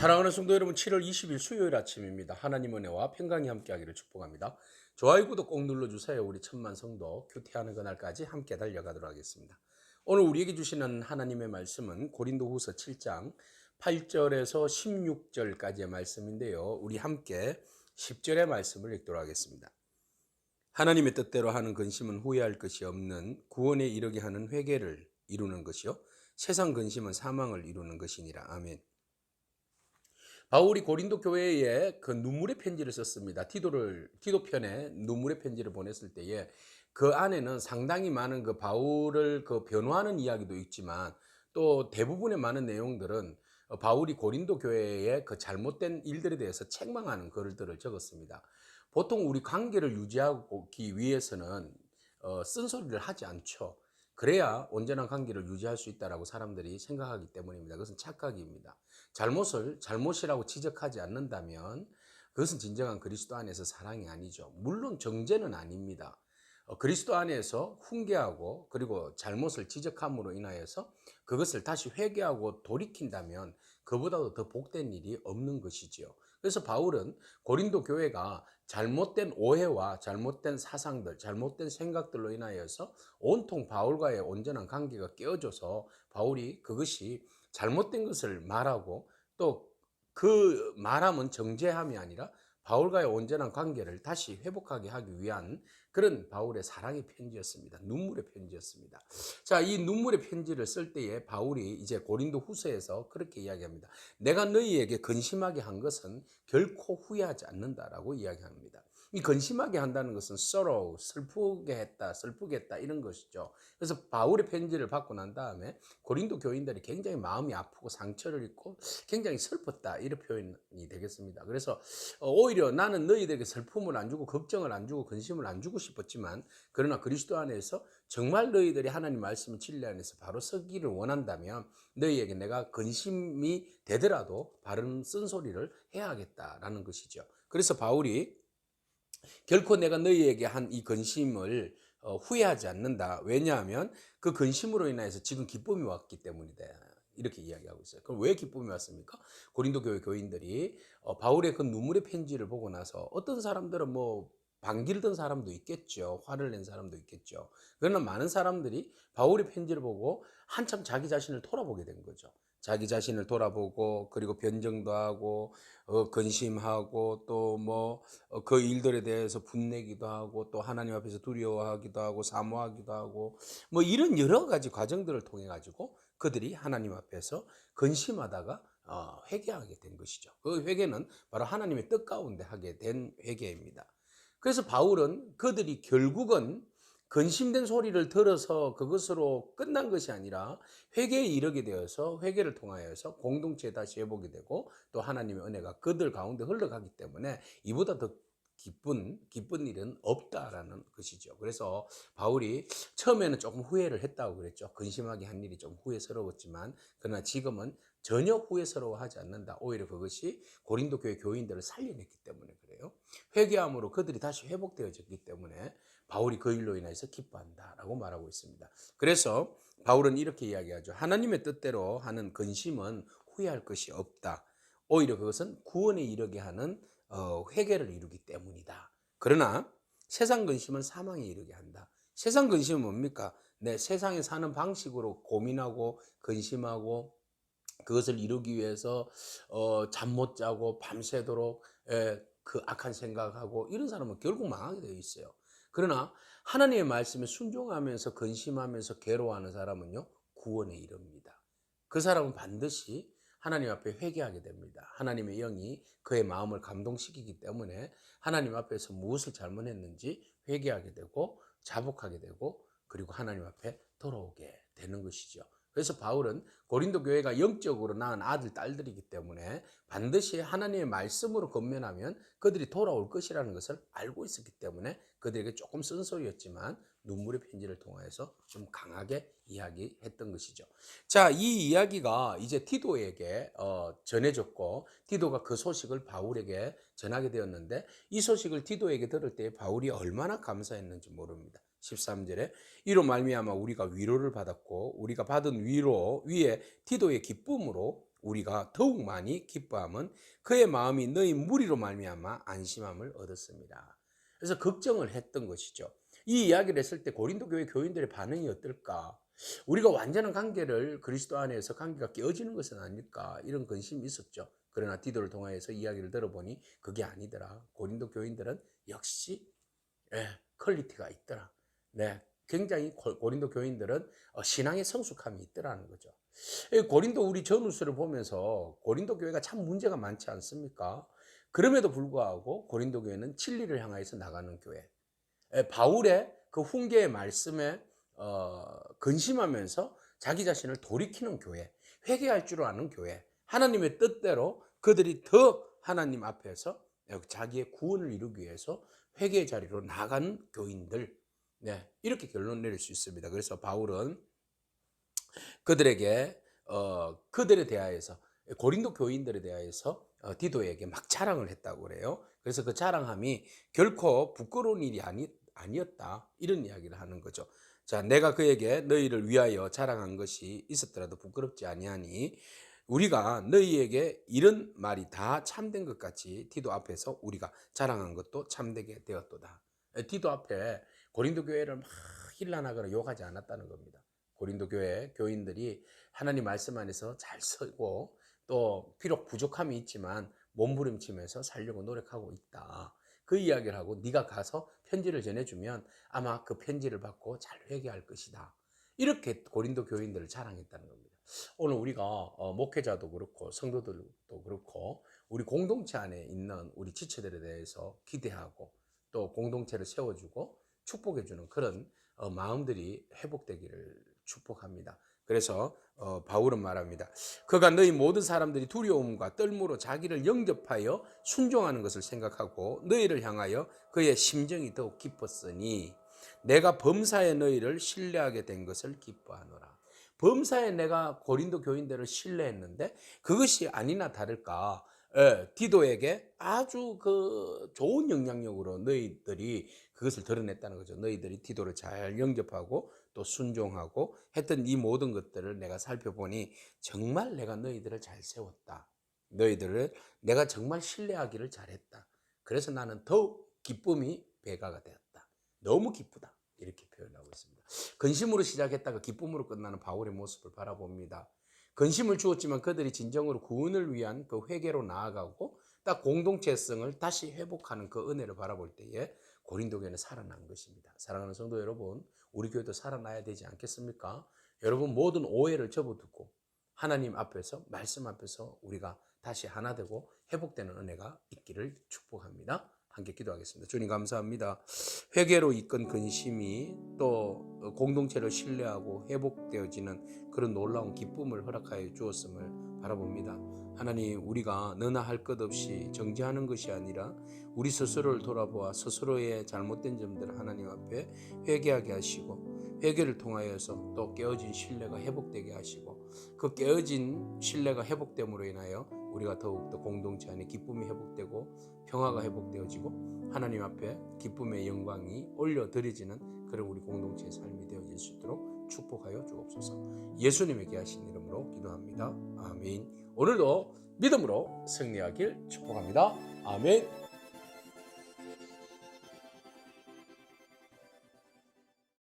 사랑하는 성도 여러분, 7월 20일 수요일 아침입니다. 하나님 은혜와 평강이 함께하기를 축복합니다. 좋아요, 구독 꼭 눌러주세요. 우리 천만 성도 큐티하는 그날까지 함께 달려가도록 하겠습니다. 오늘 우리에게 주시는 하나님의 말씀은 고린도후서 7장 8절에서 16절까지의 말씀인데요. 우리 함께 10절의 말씀을 읽도록 하겠습니다. 하나님의 뜻대로 하는 근심은 후회할 것이 없는 구원에 이르게 하는 회개를 이루는 것이요, 세상 근심은 사망을 이루는 것이니라. 아멘. 바울이 고린도 교회에 그 눈물의 편지를 썼습니다. 티도 편에 눈물의 편지를 보냈을 때에 그 안에는 상당히 많은 그 바울을 그 변호하는 이야기도 있지만, 또 대부분의 많은 내용들은 바울이 고린도 교회의 그 잘못된 일들에 대해서 책망하는 글들을 적었습니다. 보통 우리 관계를 유지하기 위해서는 쓴소리를 하지 않죠. 그래야 온전한 관계를 유지할 수 있다라고 사람들이 생각하기 때문입니다. 그것은 착각입니다. 잘못을 잘못이라고 지적하지 않는다면 그것은 진정한 그리스도 안에서 사랑이 아니죠. 물론 정죄는 아닙니다. 그리스도 안에서 훈계하고 그리고 잘못을 지적함으로 인하여서 그것을 다시 회개하고 돌이킨다면 그보다도 더 복된 일이 없는 것이지요. 그래서 바울은 고린도 교회가 잘못된 오해와 잘못된 사상들, 잘못된 생각들로 인하여서 온통 바울과의 온전한 관계가 깨어져서 바울이 그것이 잘못된 것을 말하고, 또 그 말함은 정죄함이 아니라 바울과의 온전한 관계를 다시 회복하게 하기 위한 그런 바울의 사랑의 편지였습니다. 눈물의 편지였습니다. 자, 이 눈물의 편지를 쓸 때에 바울이 이제 고린도 후서에서 그렇게 이야기합니다. 내가 너희에게 근심하게 한 것은 결코 후회하지 않는다라고 이야기합니다. 이 근심하게 한다는 것은 sorrow, 슬프게 했다 이런 것이죠. 그래서 바울의 편지를 받고 난 다음에 고린도 교인들이 굉장히 마음이 아프고 상처를 입고 굉장히 슬펐다, 이런 표현이 되겠습니다. 그래서 오히려 나는 너희들에게 슬픔을 안 주고 걱정을 안 주고 근심을 안 주고 싶었지만, 그러나 그리스도 안에서 정말 너희들이 하나님 말씀 진리 안에서 바로 서기를 원한다면 너희에게 내가 근심이 되더라도 바른 쓴소리를 해야겠다라는 것이죠. 그래서 바울이 결코 내가 너희에게 한 이 근심을 후회하지 않는다. 왜냐하면 그 근심으로 인해서 지금 기쁨이 왔기 때문이다, 이렇게 이야기하고 있어요. 그럼 왜 기쁨이 왔습니까? 고린도 교회 교인들이 바울의 그 눈물의 편지를 보고 나서 어떤 사람들은 뭐 반기를 든 사람도 있겠죠. 화를 낸 사람도 있겠죠. 그러나 많은 사람들이 바울의 편지를 보고 한참 자기 자신을 돌아보게 된 거죠. 자기 자신을 돌아보고 그리고 변정도 하고 근심하고 또 뭐 그 일들에 대해서 분내기도 하고 또 하나님 앞에서 두려워하기도 하고 사모하기도 하고 뭐 이런 여러 가지 과정들을 통해 가지고 그들이 하나님 앞에서 근심하다가 회개하게 된 것이죠. 그 회개는 바로 하나님의 뜻 가운데 하게 된 회개입니다. 그래서 바울은 그들이 결국은 근심된 소리를 들어서 그것으로 끝난 것이 아니라 회개에 이르게 되어서 회개를 통하여서 공동체에 다시 회복이 되고 또 하나님의 은혜가 그들 가운데 흘러가기 때문에 이보다 더 기쁜 일은 없다라는 것이죠. 그래서 바울이 처음에는 조금 후회를 했다고 그랬죠. 근심하게 한 일이 좀 후회스러웠지만, 그러나 지금은 전혀 후회스러워하지 않는다. 오히려 그것이 고린도 교회 교인들을 살려냈기 때문에 그래요. 회개함으로 그들이 다시 회복되어졌기 때문에 바울이 그 일로 인해서 기뻐한다라고 말하고 있습니다. 그래서 바울은 이렇게 이야기하죠. 하나님의 뜻대로 하는 근심은 후회할 것이 없다. 오히려 그것은 구원에 이르게 하는 회개를 이루기 때문이다. 그러나 세상 근심은 사망에 이르게 한다. 세상 근심은 뭡니까? 내 세상에 사는 방식으로 고민하고 근심하고 그것을 이루기 위해서 잠 못 자고 밤새도록 그 악한 생각하고 이런 사람은 결국 망하게 되어 있어요. 그러나 하나님의 말씀에 순종하면서 근심하면서 괴로워하는 사람은요, 구원에 이릅니다. 그 사람은 반드시 하나님 앞에 회개하게 됩니다. 하나님의 영이 그의 마음을 감동시키기 때문에 하나님 앞에서 무엇을 잘못했는지 회개하게 되고 자복하게 되고 그리고 하나님 앞에 돌아오게 되는 것이죠. 그래서 바울은 고린도 교회가 영적으로 낳은 아들, 딸들이기 때문에 반드시 하나님의 말씀으로 건면하면 그들이 돌아올 것이라는 것을 알고 있었기 때문에 그들에게 조금 쓴소리였지만 눈물의 편지를 통해서 좀 강하게 이야기했던 것이죠. 자, 이 이야기가 이제 티도에게 전해졌고 티도가 그 소식을 바울에게 전하게 되었는데, 이 소식을 티도에게 들을 때 바울이 얼마나 감사했는지 모릅니다. 13절에 이로 말미암아 우리가 위로를 받았고 우리가 받은 위로 위에 티도의 기쁨으로 우리가 더욱 많이 기뻐함은 그의 마음이 너희 무리로 말미암아 안심함을 얻었습니다. 그래서 걱정을 했던 것이죠. 이 이야기를 했을 때 고린도 교회 교인들의 반응이 어떨까? 우리가 완전한 관계를 그리스도 안에서 관계가 깨어지는 것은 아닐까? 이런 근심이 있었죠. 그러나 디도를 통하여서 이야기를 들어보니 그게 아니더라. 고린도 교인들은 역시 퀄리티가 있더라. 네, 굉장히 고린도 교인들은 신앙의 성숙함이 있더라는 거죠. 고린도 우리 전후서를 보면서 고린도 교회가 참 문제가 많지 않습니까? 그럼에도 불구하고 고린도 교회는 진리를 향하여서 나가는 교회. 바울의 그 훈계의 말씀에 근심하면서 자기 자신을 돌이키는 교회, 회개할 줄 아는 교회, 하나님의 뜻대로 그들이 더 하나님 앞에서 자기의 구원을 이루기 위해서 회개의 자리로 나가는 교인들, 네, 이렇게 결론 내릴 수 있습니다. 그래서 바울은 그들에게 그들에 대하여서 고린도 교인들에 대하여서 디도에게 막 자랑을 했다고 그래요. 그래서 그 자랑함이 결코 부끄러운 일이 아니었다, 이런 이야기를 하는 거죠. 자, 내가 그에게 너희를 위하여 자랑한 것이 있었더라도 부끄럽지 아니하니 우리가 너희에게 이런 말이 다 참된 것 같이 디도 앞에서 우리가 자랑한 것도 참되게 되었도다. 디도 앞에 고린도 교회를 막 힐난하거나 욕하지 않았다는 겁니다. 고린도 교회 교인들이 하나님 말씀 안에서 잘 서고 또 비록 부족함이 있지만 몸부림치면서 살려고 노력하고 있다. 그 이야기를 하고 네가 가서 편지를 전해주면 아마 그 편지를 받고 잘 회개할 것이다. 이렇게 고린도 교인들을 자랑했다는 겁니다. 오늘 우리가 목회자도 그렇고 성도들도 그렇고 우리 공동체 안에 있는 우리 지체들에 대해서 기대하고 또 공동체를 세워주고 축복해주는 그런 마음들이 회복되기를 축복합니다. 그래서 바울은 말합니다. 그가 너희 모든 사람들이 두려움과 떨므로 자기를 영접하여 순종하는 것을 생각하고 너희를 향하여 그의 심정이 더욱 깊었으니 내가 범사에 너희를 신뢰하게 된 것을 기뻐하노라. 범사에 내가 고린도 교인들을 신뢰했는데 그것이 아니나 다를까, 디도에게 아주 그 좋은 영향력으로 너희들이 그것을 드러냈다는 거죠. 너희들이 디도를 잘 영접하고 또 순종하고 했던 이 모든 것들을 내가 살펴보니 정말 내가 너희들을 잘 세웠다. 너희들을 내가 정말 신뢰하기를 잘했다. 그래서 나는 더욱 기쁨이 배가가 되었다. 너무 기쁘다. 이렇게 표현하고 있습니다. 근심으로 시작했다가 기쁨으로 끝나는 바울의 모습을 바라봅니다. 근심을 주었지만 그들이 진정으로 구원을 위한 그 회개로 나아가고 딱 공동체성을 다시 회복하는 그 은혜를 바라볼 때에 고린도 교회는 살아난 것입니다. 사랑하는 성도 여러분, 우리 교회도 살아나야 되지 않겠습니까? 여러분 모든 오해를 접어두고 하나님 앞에서 말씀 앞에서 우리가 다시 하나 되고 회복되는 은혜가 있기를 축복합니다. 함께 기도하겠습니다. 주님 감사합니다. 회개로 이끈 근심이 또 공동체를 신뢰하고 회복되어지는 그런 놀라운 기쁨을 허락하여 주었음을 바라봅니다. 하나님, 우리가 너나 할 것 없이 정죄하는 것이 아니라 우리 스스로를 돌아보아 스스로의 잘못된 점들을 하나님 앞에 회개하게 하시고 회개를 통하여서 또 깨어진 신뢰가 회복되게 하시고 그 깨어진 신뢰가 회복됨으로 인하여 우리가 더욱더 공동체 안에 기쁨이 회복되고 평화가 회복되어지고 하나님 앞에 기쁨의 영광이 올려드려지는 그런 우리 공동체의 삶이 되어질 수 있도록 축복하여 주옵소서. 예수님의 귀하신 이름으로 기도합니다. 아멘. 오늘도 믿음으로 승리하길 축복합니다. 아멘.